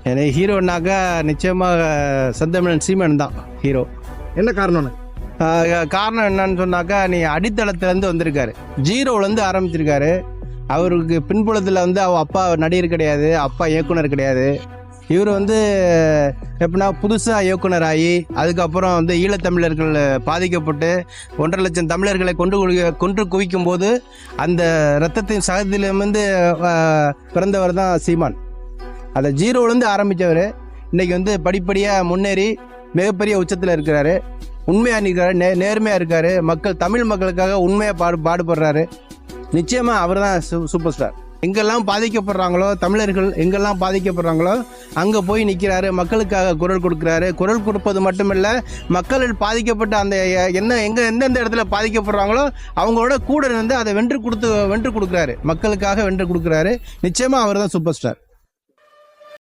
எனக்கு ஹீரோனாக்கா நிச்சயமாக செந்தமிழன் சீமன் தான் ஹீரோ. என்ன காரணம்னு? காரணம் என்னன்னு சொன்னாக்கா, நீ அடித்தளத்துலேருந்து வந்திருக்காரு, ஜீரோலேருந்து ஆரம்பிச்சிருக்காரு. அவருக்கு பின்புலத்தில் வந்து அவள் அப்பா நடிகர் கிடையாது, அப்பா இயக்குனர் கிடையாது. இவர் வந்து எப்படின்னா புதுசாக இயக்குனர் ஆகி அதுக்கப்புறம் வந்து ஈழத்தமிழர்கள் பாதிக்கப்பட்டு 1.5 லட்சம் தமிழர்களை கொன்று குவிக்கும் போது அந்த இரத்தத்தின் சகத்திலிருந்து பிறந்தவர் தான் சீமான். அதை ஜீரோலேருந்து ஆரம்பித்தவர் இன்றைக்கி வந்து படிப்படியாக முன்னேறி மிகப்பெரிய உச்சத்தில் இருக்கிறாரு. உண்மையாக இருக்கிறாரு, நேர்மையாக இருக்கார். தமிழ் மக்களுக்காக உண்மையாக பாடுபடுறாரு. நிச்சயமாக அவர் தான் சூப்பர் ஸ்டார். எங்கெல்லாம் பாதிக்கப்படுறாங்களோ தமிழர்கள், எங்கெல்லாம் பாதிக்கப்படுறாங்களோ அங்கே போய் நிற்கிறாரு, மக்களுக்காக குரல் கொடுக்குறாரு. குரல் கொடுப்பது மட்டுமில்லை, மக்கள் பாதிக்கப்பட்ட அந்த எந்தெந்த இடத்துல பாதிக்கப்படுறாங்களோ அவங்களோட கூட இருந்து அதை வென்று கொடுக்குறாரு, மக்களுக்காக வென்று கொடுக்குறாரு. நிச்சயமாக அவர் தான் சூப்பர் ஸ்டார்.